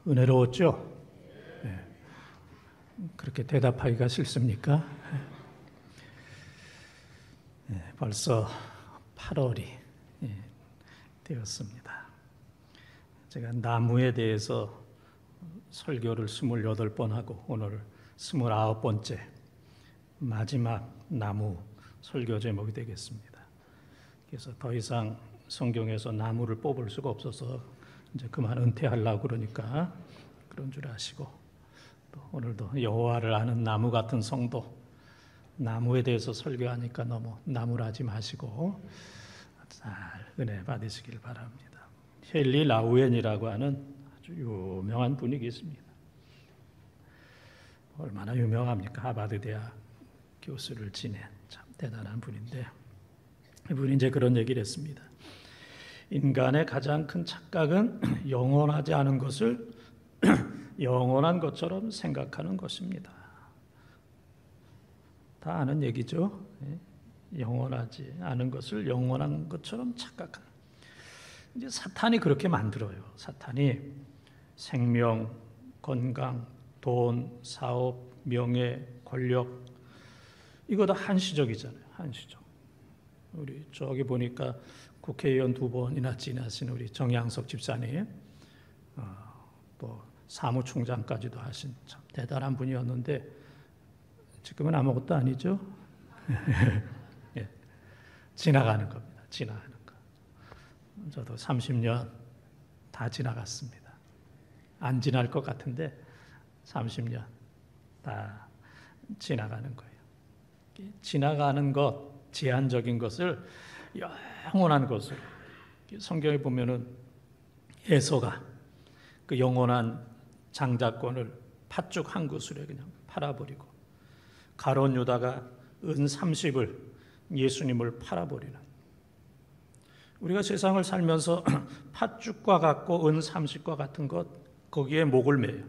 은혜로웠죠? 네. 그렇게 대답하기가 싫습니까? 네, 벌써 8월이 되었습니다. 제가 나무에 대해서 설교를 28번 하고 오늘 29번째 마지막 나무 설교 제목이 되겠습니다. 그래서 더 이상 성경에서 나무를 뽑을 수가 없어서 이제 그만 은퇴하려고 그러니까 그런 줄 아시고, 또 오늘도 여호와를 아는 나무 같은 성도, 나무에 대해서 설교하니까 너무 나무라지 마시고 잘 은혜 받으시길 바랍니다. 헨리 라우엔이라고 하는 아주 유명한 분이 있습니다. 얼마나 유명합니까? 하버드 대학 교수를 지낸 참 대단한 분인데, 이분이 이제 그런 얘기를 했습니다. 인간의 가장 큰 착각은 영원하지 않은 것을 영원한 것처럼 생각하는 것입니다. 다 아는 얘기죠. 영원하지 않은 것을 영원한 것처럼 착각하는. 이제 사탄이 그렇게 만들어요. 사탄이 생명, 건강, 돈, 사업, 명예, 권력, 이거 다 한시적이잖아요. 한시적. 우리 저기 보니까 국회의원 2번이나 지나신 우리 정양석 집사님, 또 사무총장까지도 하신 참 대단한 분이었는데 지금은 아무것도 아니죠. 예, 지나가는 겁니다. 지나가는 거. 저도 30년 다 지나갔습니다. 안 지날 것 같은데 30년 다 지나가는 거예요. 지나가는 것, 제한적인 것을 영원한 것을, 성경에 보면은 에서가 그 영원한 장자권을 팥죽 한 구슬에 그냥 팔아버리고, 가룟 유다가 은 30을 예수님을 팔아버리는, 우리가 세상을 살면서 팥죽과 같고 은 30과 같은 것, 거기에 목을 매요.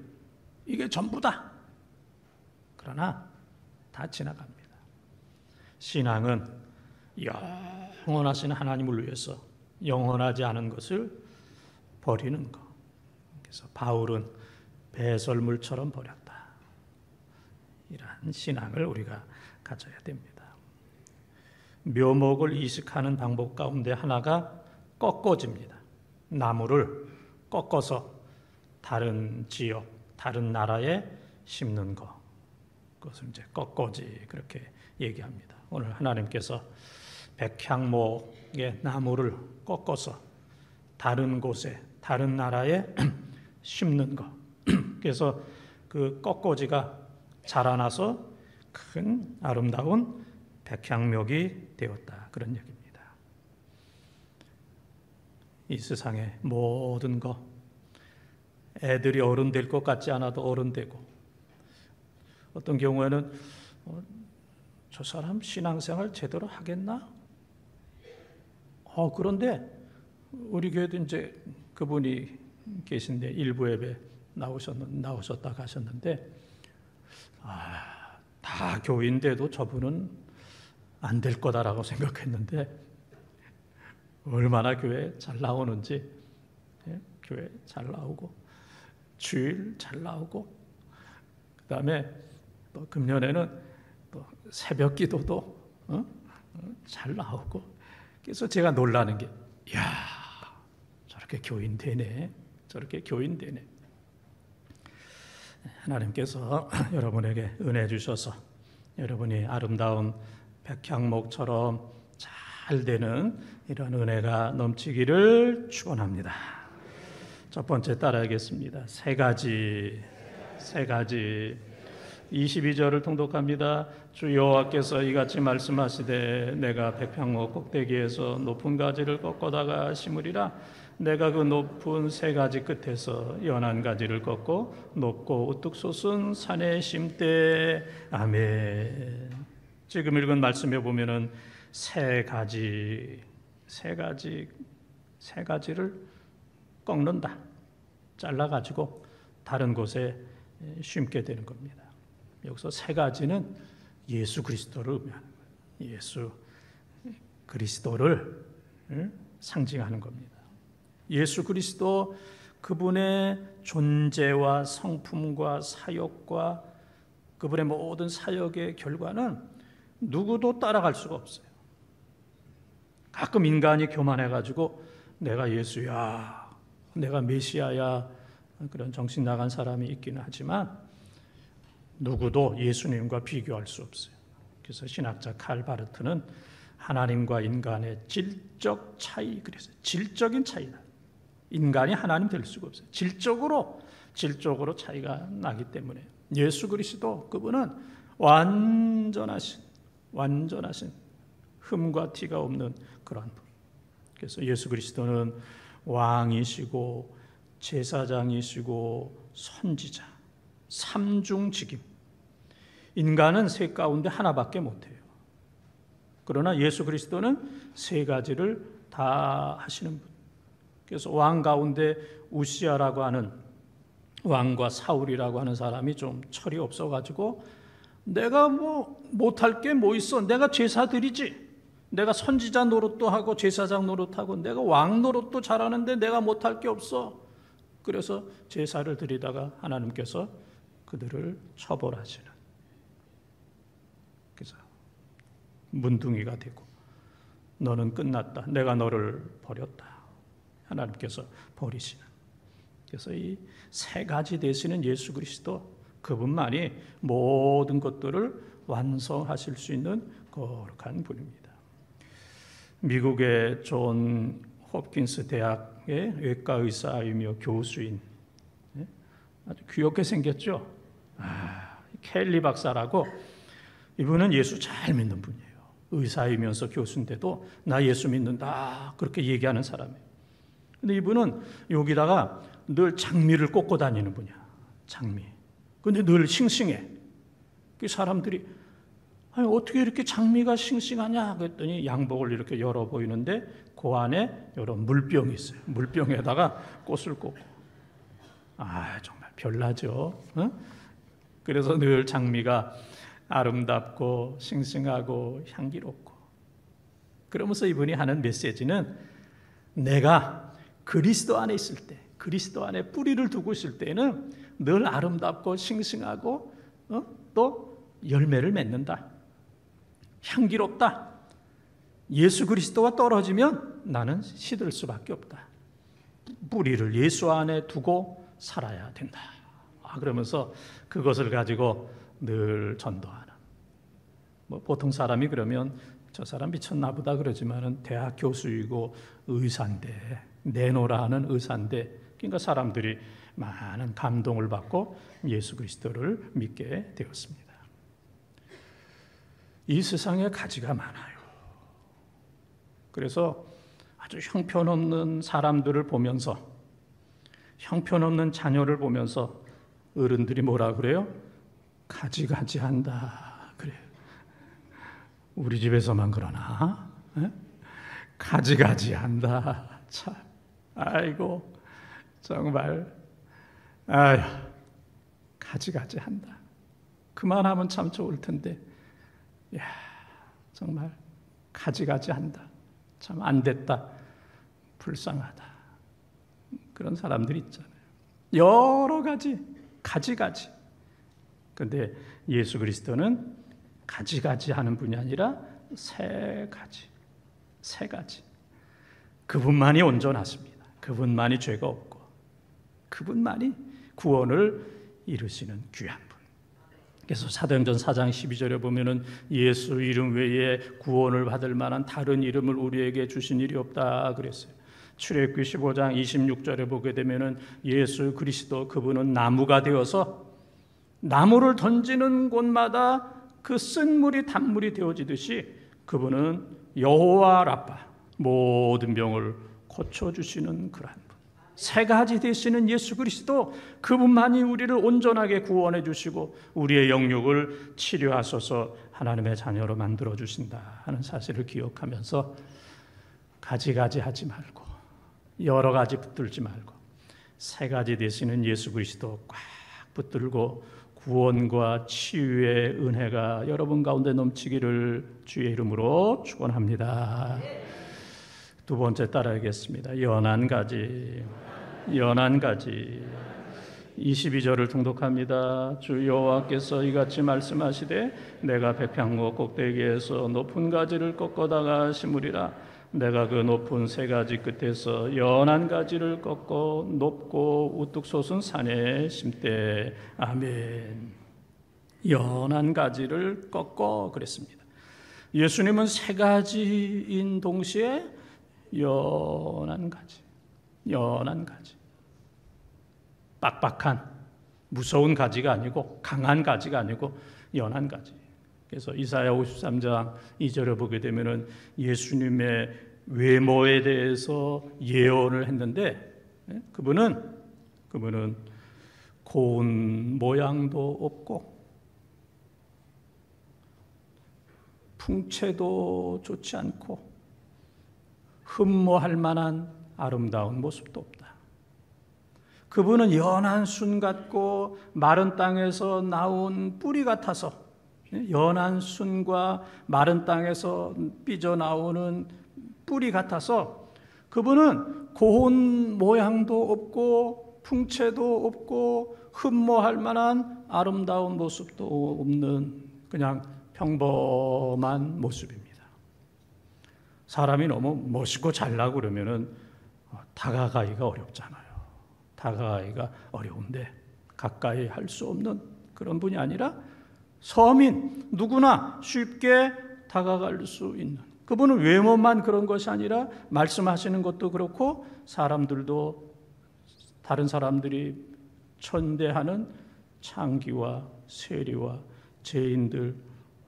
이게 전부다. 그러나 다 지나갑니다. 신앙은 영원하신 하나님을 위해서 영원하지 않은 것을 버리는 것. 그래서 바울은 배설물처럼 버렸다. 이러한 신앙을 우리가 가져야 됩니다. 묘목을 이식하는 방법 가운데 하나가 꺾어집니다. 나무를 꺾어서 다른 지역, 다른 나라에 심는 것. 그것을 이제 꺾어지 그렇게 얘기합니다. 오늘 하나님께서 백향목의 나무를 꺾어서 다른 곳에, 다른 나라에 심는 것. 그래서 그 꺾어지가 자라나서 큰 아름다운 백향목이 되었다. 그런 얘기입니다. 이 세상의 모든 것, 애들이 어른 될 것 같지 않아도 어른 되고, 어떤 경우에는 저 사람 신앙생활 제대로 하겠나? 그런데 우리 교회도 이제 그분이 계신데 일부 예배 나오셨다 가셨는데, 다 교인데도 저분은 안 될 거다라고 생각했는데 얼마나 교회 잘 나오는지, 교회 잘 나오고 주일 잘 나오고, 그다음에 또 금년에는 또 새벽 기도도 잘 나오고. 그래서 제가 놀라는 게, 저렇게 교인 되네, 저렇게 교인 되네. 하나님께서 여러분에게 은혜 주셔서 여러분이 아름다운 백향목처럼 잘 되는 이런 은혜가 넘치기를 축원합니다. 첫 번째 따라하겠습니다. 세 가지. 22절을 통독합니다. 주 여호와께서 이같이 말씀하시되 내가 백향목 꼭대기에서 높은 가지를 꺾어다가 심으리라. 내가 그 높은 세 가지 끝에서 연한 가지를 꺾고 높고 우뚝 솟은 산에 심되. 아멘. 지금 읽은 말씀에 보면은 세 가지를 꺾는다. 잘라가지고 다른 곳에 심게 되는 겁니다. 여기서 세 가지는 예수 그리스도를 의미하는 거예요. 예수 그리스도를 상징하는 겁니다. 예수 그리스도 그분의 존재와 성품과 사역과 그분의 모든 사역의 결과는 누구도 따라갈 수가 없어요. 가끔 인간이 교만해가지고 내가 예수야, 내가 메시아야, 그런 정신 나간 사람이 있기는 하지만 누구도 예수님과 비교할 수 없어요. 그래서 신학자 칼 바르트는 하나님과 인간의 질적 차이, 그래서 질적인 차이다. 인간이 하나님 될 수가 없어요. 질적으로 차이가 나기 때문에 예수 그리스도 그분은 완전하신 흠과 티가 없는 그러한 분. 그래서 예수 그리스도는 왕이시고 제사장이시고 선지자, 삼중직임. 인간은 세 가운데 하나밖에 못해요. 그러나 예수 그리스도는 세 가지를 다 하시는 분. 그래서 왕 가운데 우시아라고 하는 왕과 사울이라고 하는 사람이 좀 철이 없어가지고 내가 뭐 못할 게 뭐 있어? 내가 제사 드리지. 내가 선지자 노릇도 하고 제사장 노릇하고 내가 왕 노릇도 잘하는데 내가 못할 게 없어. 그래서 제사를 드리다가 하나님께서 그들을 처벌하시는. 그래서 문둥이가 되고 너는 끝났다. 내가 너를 버렸다. 하나님께서 버리시는. 그래서 이 세 가지 되시는 예수 그리스도 그분만이 모든 것들을 완성하실 수 있는 거룩한 분입니다. 미국의 존 홉킨스 대학의 외과 의사이며 교수인 아주 귀엽게 생겼죠. 켈리 박사라고 이분은 예수 잘 믿는 분이에요. 의사이면서 교수인데도 나 예수 믿는다 그렇게 얘기하는 사람이에요. 근데 이분은 여기다가 늘 장미를 꽂고 다니는 분이야. 장미. 근데 늘 싱싱해. 그 사람들이 아니, 어떻게 이렇게 장미가 싱싱하냐 그랬더니 양복을 이렇게 열어 보이는데 그 안에 이런 물병이 있어요. 물병에다가 꽃을 꽂고. 정말 별나죠. 그래서 늘 장미가 아름답고 싱싱하고 향기롭고. 그러면서 이분이 하는 메시지는 내가 그리스도 안에 있을 때, 그리스도 안에 뿌리를 두고 있을 때는 늘 아름답고 싱싱하고 또 열매를 맺는다. 향기롭다. 예수 그리스도와 떨어지면 나는 시들 수밖에 없다. 뿌리를 예수 안에 두고 살아야 된다. 그러면서 그것을 가지고 늘 전도하는. 보통 사람이 그러면 저 사람 미쳤나 보다 그러지만은 대학 교수이고 의사인데 내노라 하는 의사인데 그러니까 사람들이 많은 감동을 받고 예수 그리스도를 믿게 되었습니다. 이 세상에 가지가 많아요. 그래서 아주 형편없는 사람들을 보면서 형편없는 자녀를 보면서 어른들이 뭐라 그래요? 가지가지한다 그래요. 우리 집에서만 그러나? 가지가지한다. 참, 아이고 정말 가지가지한다. 그만하면 참 좋을 텐데, 정말 가지가지한다. 참 안 됐다. 불쌍하다. 그런 사람들이 있잖아요. 여러 가지, 가지가지. 그런데 예수 그리스도는 가지가지 하는 분이 아니라 세 가지. 그분만이 온전하십니다. 그분만이 죄가 없고 그분만이 구원을 이루시는 귀한 분. 그래서 사도행전 4장 12절에 보면은 예수 이름 외에 구원을 받을 만한 다른 이름을 우리에게 주신 일이 없다 그랬어요. 출애굽기 15장 26절에 보게 되면은 예수 그리스도 그분은 나무가 되어서 나무를 던지는 곳마다 그 쓴물이 단물이 되어지듯이 그분은 여호와 라파 모든 병을 고쳐주시는 그러한 분. 세 가지 되시는 예수 그리스도 그분만이 우리를 온전하게 구원해 주시고 우리의 영육을 치료하소서 하나님의 자녀로 만들어 주신다 하는 사실을 기억하면서 가지가지 하지 말고 여러 가지 붙들지 말고 세 가지 되시는 예수 그리스도 꽉 붙들고 구원과 치유의 은혜가 여러분 가운데 넘치기를 주의 이름으로 축원합니다. 두 번째 따라하겠습니다. 연한 가지. 연한 가지. 22절을 통독합니다. 주 여호와께서 이같이 말씀하시되 내가 백향목 꼭대기에서 높은 가지를 꺾어다가 심으리라. 내가 그 높은 세 가지 끝에서 연한 가지를 꺾어 높고 우뚝 솟은 산에 심되. 아멘. 연한 가지를 꺾어 그랬습니다. 예수님은 세 가지인 동시에 연한 가지, 연한 가지. 빡빡한 무서운 가지가 아니고 강한 가지가 아니고 연한 가지. 그래서 이사야 53장 2절에 보게 되면은 예수님의 외모에 대해서 예언을 했는데 그분은 고운 모양도 없고 풍채도 좋지 않고 흠모할 만한 아름다운 모습도 없다. 그분은 연한 순 같고 마른 땅에서 나온 뿌리 같아서, 연한 순과 마른 땅에서 삐져나오는 뿌리 같아서 그분은 고운 모양도 없고 풍채도 없고 흠모할 만한 아름다운 모습도 없는 그냥 평범한 모습입니다. 사람이 너무 멋있고 잘나고 그러면은 다가가기가 어렵잖아요. 다가가기가 어려운데 가까이 할 수 없는 그런 분이 아니라 서민 누구나 쉽게 다가갈 수 있는, 그분은 외모만 그런 것이 아니라 말씀하시는 것도 그렇고 사람들도 다른 사람들이 천대하는 창기와 세리와 죄인들,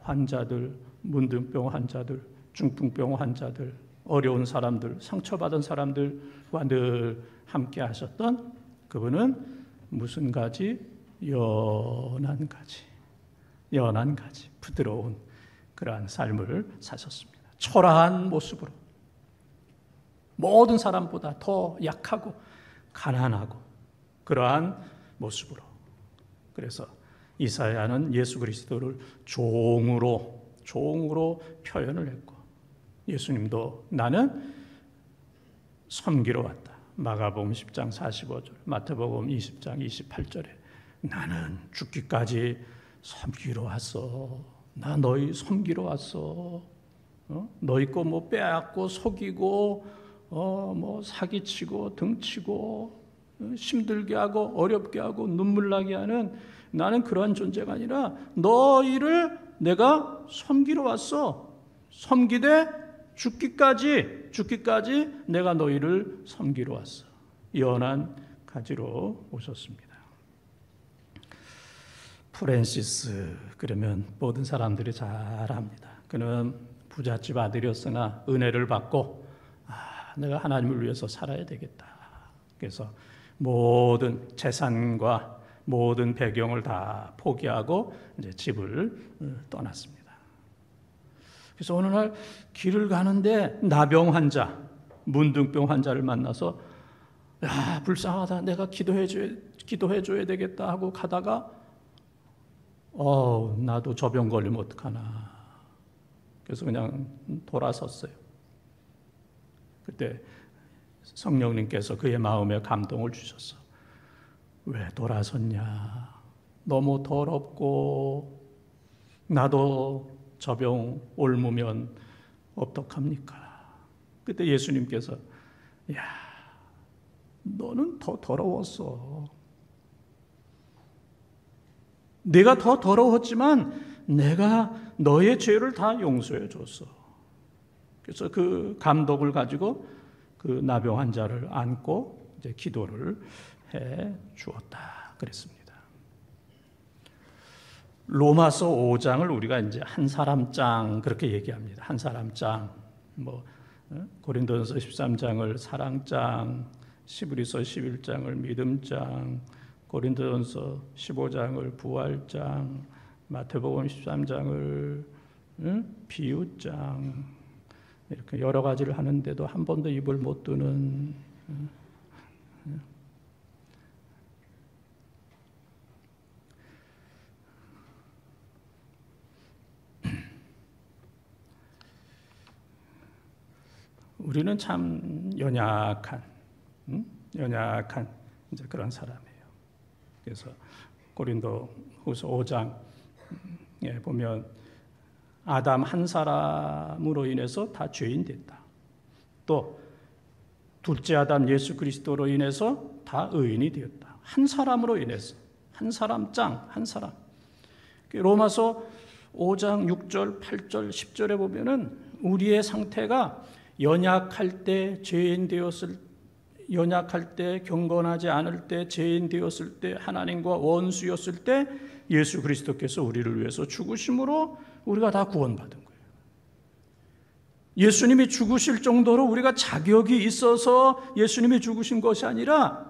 환자들, 문둥병 환자들, 중풍병 환자들, 어려운 사람들, 상처받은 사람들과 늘 함께 하셨던 그분은 무슨 가지? 연한 가지, 연한 가지, 부드러운 그러한 삶을 사셨습니다. 초라한 모습으로 모든 사람보다 더 약하고 가난하고 그러한 모습으로. 그래서 이사야는 예수 그리스도를 종으로 표현을 했고, 예수님도 나는 섬기러 왔다. 마가복음 10장 45절, 마태복음 20장 28절에 나는 죽기까지 섬기러 왔어. 나 너희 섬기러 왔어. 너희 거 뭐 빼앗고 속이고 뭐 사기치고 등치고 힘들게 하고 어렵게 하고 눈물 나게 하는 나는 그러한 존재가 아니라 너희를 내가 섬기러 왔어. 섬기되 죽기까지 내가 너희를 섬기러 왔어. 연한 가지로 오셨습니다. 프랜시스, 그러면 모든 사람들이 잘 압니다. 그는 부잣집 아들이었으나 은혜를 받고 내가 하나님을 위해서 살아야 되겠다. 그래서 모든 재산과 모든 배경을 다 포기하고 이제 집을 떠났습니다. 그래서 어느 날 길을 가는데 나병 환자, 문둥병 환자를 만나서 야, 불쌍하다. 내가 기도해줘야 되겠다 하고 가다가 나도 저 병 걸리면 어떡하나. 그래서 그냥 돌아섰어요. 그때 성령님께서 그의 마음에 감동을 주셨어. 왜 돌아섰냐? 너무 더럽고 나도 저 병 옮으면 어떡합니까? 그때 예수님께서 야, 너는 더 더러웠어. 내가 더 더러웠지만 내가 너의 죄를 다 용서해 줬어. 그래서 그 감독을 가지고 그 나병 환자를 안고 이제 기도를 해 주었다 그랬습니다. 로마서 5장을 우리가 이제 한 사람장 그렇게 얘기합니다. 한 사람장, 고린도전서 13장을 사랑장, 시브리서 11장을 믿음장, 고린도전서 15장을 부활장, 마태복음 13장을 비유장, 이렇게 여러 가지를 하는데도 한 번도 입을 못 두는 우리는 참 연약한 연약한 이제 그런 사람이에요. 그래서 고린도후서 5장에 보면 아담 한 사람으로 인해서 다 죄인 됐다. 또 둘째 아담 예수 그리스도로 인해서 다 의인이 되었다. 한 사람으로 인해서, 한 사람 짱, 한 사람. 로마서 5장 6절, 8절, 10절에 보면은 우리의 상태가 연약할 때 죄인 되었을, 연약할 때, 경건하지 않을 때, 죄인 되었을 때, 하나님과 원수였을 때 예수 그리스도께서 우리를 위해서 죽으심으로 우리가 다 구원받은 거예요. 예수님이 죽으실 정도로 우리가 자격이 있어서 예수님이 죽으신 것이 아니라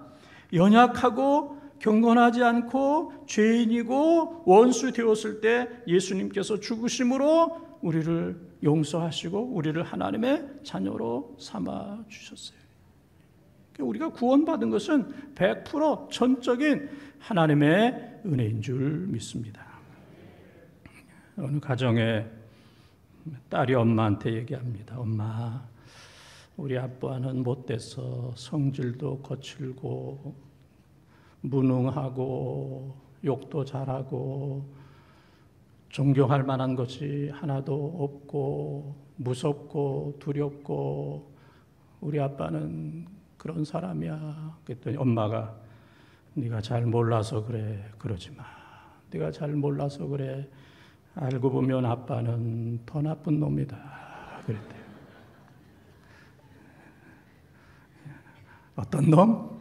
연약하고 경건하지 않고 죄인이고 원수 되었을 때 예수님께서 죽으심으로 우리를 용서하시고 우리를 하나님의 자녀로 삼아 주셨어요. 우리가 구원받은 것은 100% 전적인 하나님의 은혜인 줄 믿습니다. 어느 가정에 딸이 엄마한테 얘기합니다. 엄마, 우리 아빠는 못돼서 성질도 거칠고 무능하고 욕도 잘하고 존경할 만한 것이 하나도 없고 무섭고 두렵고 우리 아빠는 그런 사람이야. 그랬더니 엄마가 네가 잘 몰라서 그래. 그러지 마. 네가 잘 몰라서 그래. 알고 보면 아빠는 더 나쁜 놈이다. 그랬대요. 어떤 놈?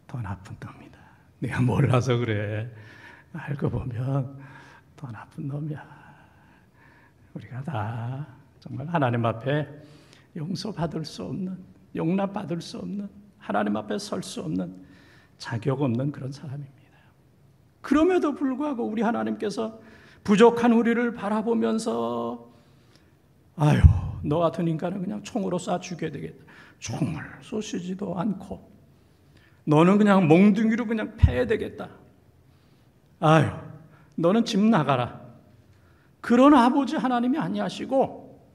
더 나쁜 놈이다. 네가 몰라서 그래. 알고 보면 더 나쁜 놈이야. 우리가 다 정말 하나님 앞에 용서받을 수 없는, 용납받을 수 없는, 하나님 앞에 설 수 없는, 자격 없는 그런 사람입니다. 그럼에도 불구하고 우리 하나님께서 부족한 우리를 바라보면서 아유, 너 같은 인간은 그냥 총으로 쏴 죽여야 되겠다. 총을 쏘시지도 않고 너는 그냥 몽둥이로 그냥 패야 되겠다. 아유, 너는 집 나가라. 그런 아버지 하나님이 아니하시고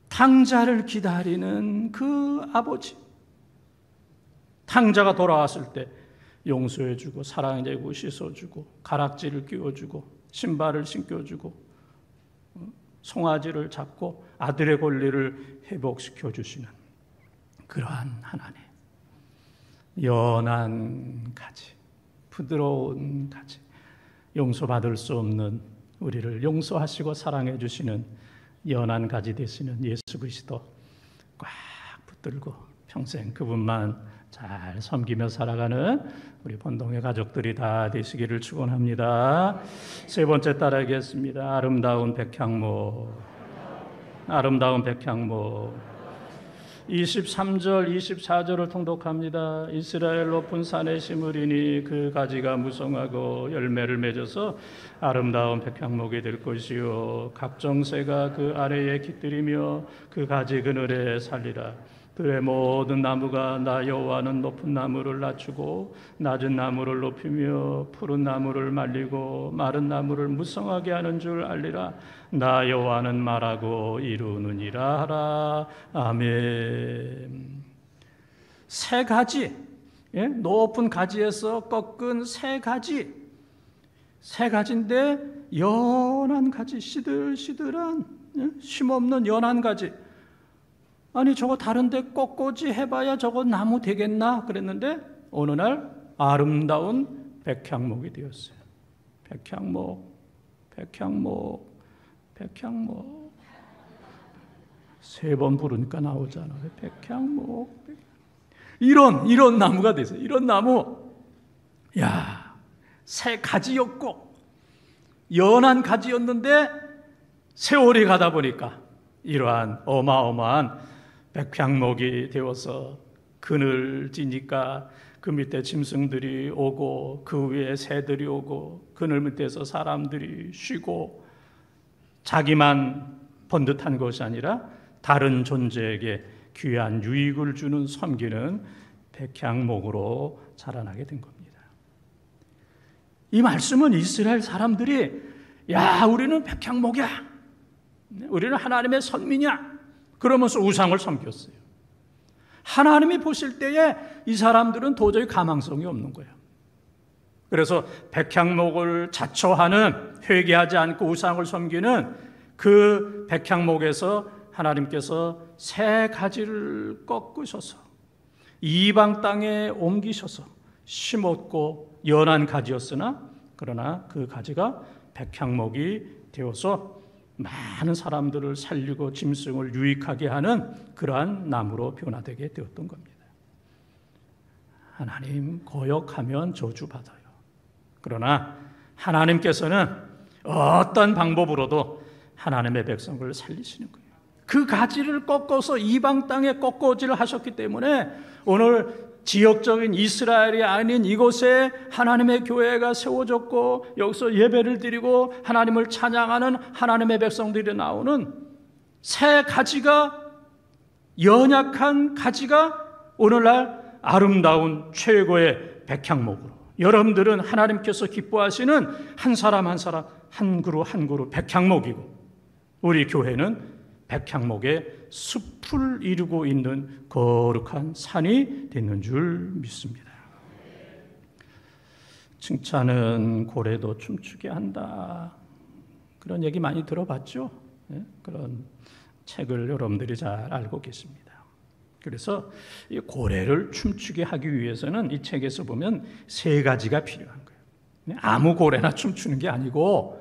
탕자를 기다리는 그 아버지. 탕자가 돌아왔을 때 용서해주고 사랑해주고 씻어주고 가락지를 끼워주고 신발을 신겨주고 송아지를 잡고 아들의 권리를 회복시켜주시는 그러한 하나님. 연한 가지, 부드러운 가지, 용서받을 수 없는 우리를 용서하시고 사랑해 주시는 연한 가지 되시는 예수 그리스도 꽉 붙들고 평생 그분만 잘 섬기며 살아가는 우리 본동의 가족들이 다 되시기를 축원합니다. 세 번째 따라하겠습니다. 아름다운 백향목, 아름다운 백향목. 23절, 24절을 통독합니다. 이스라엘 높은 산에 심으리니 그 가지가 무성하고 열매를 맺어서 아름다운 백향목이 될 것이요 각종 새가 그 아래에 깃들이며 그 가지 그늘에 살리라. 들의 모든 나무가 나 여호와는 높은 나무를 낮추고 낮은 나무를 높이며 푸른 나무를 말리고 마른 나무를 무성하게 하는 줄 알리라. 나 여호와는 말하고 이루느니라 하라. 아멘. 새 가지, 높은 가지에서 꺾은 새 가지, 새 가지인데 연한 가지, 시들시들한 쉼없는 연한 가지. 아니 저거 다른데 꺾고지 해봐야 저거 나무 되겠나 그랬는데 어느 날 아름다운 백향목이 되었어요. 백향목, 백향목, 백향목. 세 번 부르니까 나오잖아. 백향목. 이런 나무가 됐어요. 이런 나무. 야, 새 가지였고 연한 가지였는데 세월이 가다 보니까 이러한 어마어마한 백향목이 되어서 그늘 지니까 그 밑에 짐승들이 오고 그 위에 새들이 오고 그늘 밑에서 사람들이 쉬고 자기만 번듯한 것이 아니라 다른 존재에게 귀한 유익을 주는 섬기는 백향목으로 자라나게 된 겁니다. 이 말씀은 이스라엘 사람들이 야, 우리는 백향목이야. 우리는 하나님의 선민이야. 그러면서 우상을 섬겼어요. 하나님이 보실 때에 이 사람들은 도저히 가망성이 없는 거예요. 그래서 백향목을 자처하는, 회개하지 않고 우상을 섬기는 그 백향목에서 하나님께서 새 가지를 꺾으셔서 이방 땅에 옮기셔서 심었고 연한 가지였으나 그러나 그 가지가 백향목이 되어서 많은 사람들을 살리고 짐승을 유익하게 하는 그러한 나무로 변화되게 되었던 겁니다. 하나님 거역하면 저주받아요. 그러나 하나님께서는 어떤 방법으로도 하나님의 백성을 살리시는 거예요. 그 가지를 꺾어서 이방 땅에 꺾어지를 하셨기 때문에 오늘 지역적인 이스라엘이 아닌 이곳에 하나님의 교회가 세워졌고 여기서 예배를 드리고 하나님을 찬양하는 하나님의 백성들이 나오는 새 가지가, 연약한 가지가 오늘날 아름다운 최고의 백향목으로, 여러분들은 하나님께서 기뻐하시는 한 사람 한 사람, 한 그루 한 그루 백향목이고 우리 교회는 백향목의 숲을 이루고 있는 거룩한 산이 되는 줄 믿습니다. 칭찬은 고래도 춤추게 한다. 그런 얘기 많이 들어봤죠? 그런 책을 여러분들이 잘 알고 계십니다. 그래서 이 고래를 춤추게 하기 위해서는 이 책에서 보면 세 가지가 필요한 거예요. 아무 고래나 춤추는 게 아니고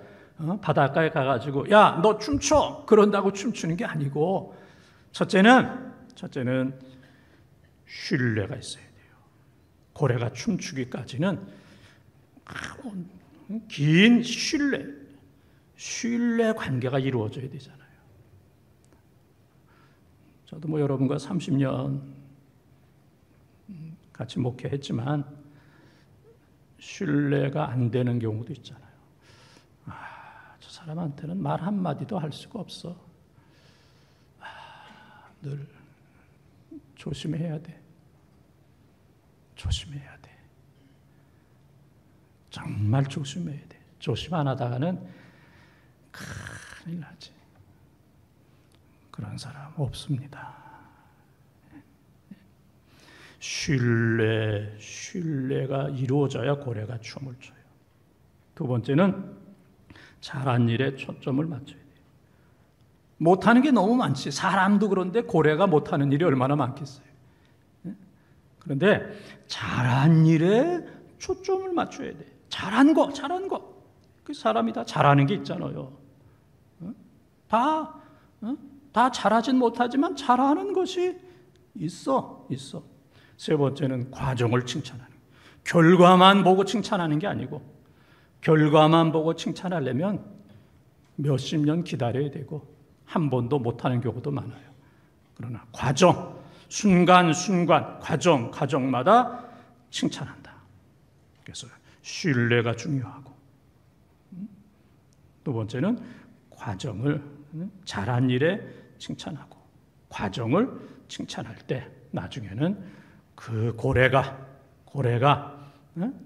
바닷가에 가가지고 야, 너 춤춰! 그런다고 춤추는 게 아니고 첫째는 신뢰가 있어야 돼요. 고래가 춤추기까지는 긴 신뢰 관계가 이루어져야 되잖아요. 저도 뭐 여러분과 30년 같이 목회했지만 신뢰가 안 되는 경우도 있잖아요. 저 사람한테는 말 한마디도 할 수가 없어. 늘 조심해야 돼. 조심해야 돼. 정말 조심해야 돼. 조심 안 하다가는 큰일 나지. 그런 사람 없습니다. 신뢰가 이루어져야 고래가 춤을 춰요. 두 번째는 잘한 일에 초점을 맞춰야 돼요. 못하는 게 너무 많지. 사람도 그런데 고래가 못하는 일이 얼마나 많겠어요. 그런데 잘한 일에 초점을 맞춰야 돼. 잘한 거. 그 사람이 다 잘하는 게 있잖아요. 다 잘하진 못하지만 잘하는 것이 있어. 세 번째는 과정을 칭찬하는 거예요. 결과만 보고 칭찬하는 게 아니고 결과만 보고 칭찬하려면 몇십 년 기다려야 되고 한 번도 못하는 경우도 많아요. 그러나 과정, 순간순간 과정마다 칭찬한다. 그래서 신뢰가 중요하고 두 번째는 과정을, 잘한 일에 칭찬하고 과정을 칭찬할 때 나중에는 그 고래가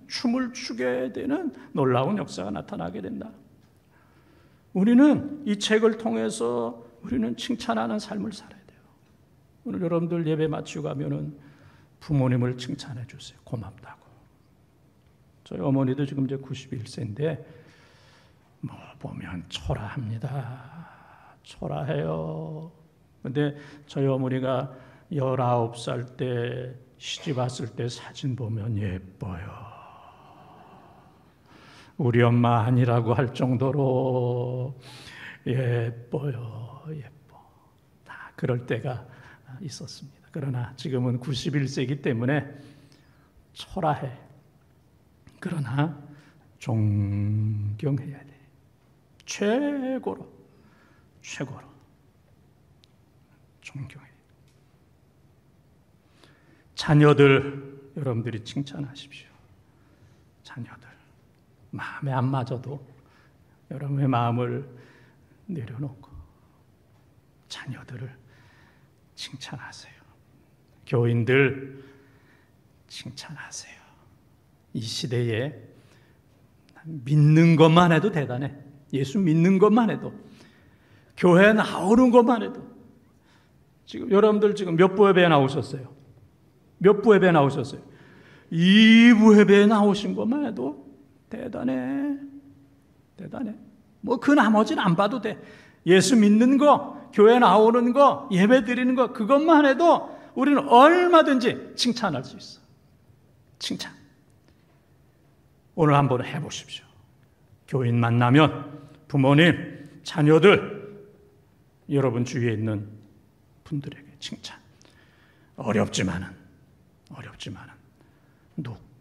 춤을 추게 되는 놀라운 역사가 나타나게 된다. 우리는 이 책을 통해서 우리는 칭찬하는 삶을 살아야 돼요. 오늘 여러분들 예배 마치고 가면은 부모님을 칭찬해 주세요. 고맙다고. 저희 어머니도 지금 이제 91세인데 뭐 보면 초라합니다. 초라해요. 근데 저희 어머니가 19살 때 시집 왔을 때 사진 보면 예뻐요. 우리 엄마 아니라고 할 정도로 예뻐요. 다 그럴 때가 있었습니다. 그러나 지금은 91세이기 때문에 초라해. 그러나 존경해야 돼. 최고로 존경해. 자녀들 여러분들이 칭찬하십시오. 자녀들 마음에 안 맞아도 여러분의 마음을 내려놓고 자녀들을 칭찬하세요. 교인들 칭찬하세요. 이 시대에 믿는 것만 해도 대단해. 예수 믿는 것만 해도, 교회 나오는 것만 해도. 지금 여러분들 지금 몇 부에 나오셨어요? 몇 부회배 나오셨어요? 2부회배에 나오신 것만 해도 대단해. 대단해. 뭐 그 나머지는 안 봐도 돼. 예수 믿는 거, 교회 나오는 거, 예배 드리는 거, 그것만 해도 우리는 얼마든지 칭찬할 수 있어. 칭찬. 오늘 한번 해보십시오. 교인 만나면 부모님, 자녀들, 여러분 주위에 있는 분들에게 칭찬. 어렵지만은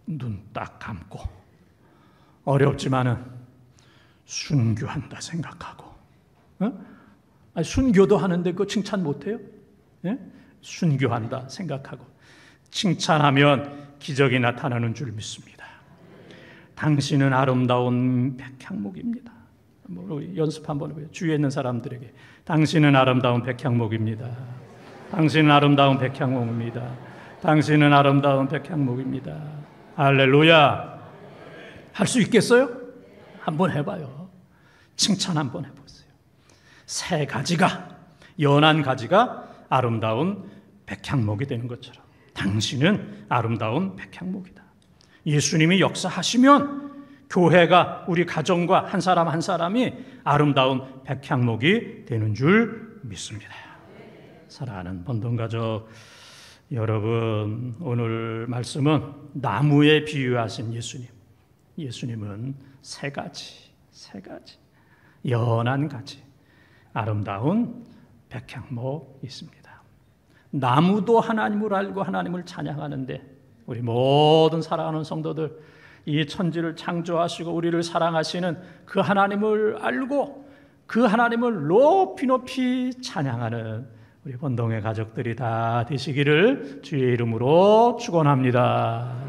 눈 딱 감고, 어렵지만은 순교한다 생각하고, 아니, 순교도 하는데 그거 칭찬 못해요? 예? 순교한다 생각하고 칭찬하면 기적이 나타나는 줄 믿습니다. 당신은 아름다운 백향목입니다. 우리 연습 한번 해보세요. 주위에 있는 사람들에게 당신은 아름다운 백향목입니다. 당신은 아름다운 백향목입니다. 당신은 아름다운 백향목입니다. 할렐루야. 할 수 있겠어요? 한번 해봐요. 칭찬 한번 해보세요. 새 가지가, 연한 가지가 아름다운 백향목이 되는 것처럼 당신은 아름다운 백향목이다. 예수님이 역사하시면 교회가, 우리 가정과 한 사람 한 사람이 아름다운 백향목이 되는 줄 믿습니다. 사랑하는 본동가족 여러분, 오늘 말씀은 나무에 비유하신 예수님. 예수님은 새 가지, 연한 가지, 아름다운 백향목 있습니다. 나무도 하나님을 알고 하나님을 찬양하는데 우리 모든 사랑하는 성도들, 이 천지를 창조하시고 우리를 사랑하시는 그 하나님을 알고 그 하나님을 높이 찬양하는 우리 본동의 가족들이 다 되시기를 주의 이름으로 축원합니다.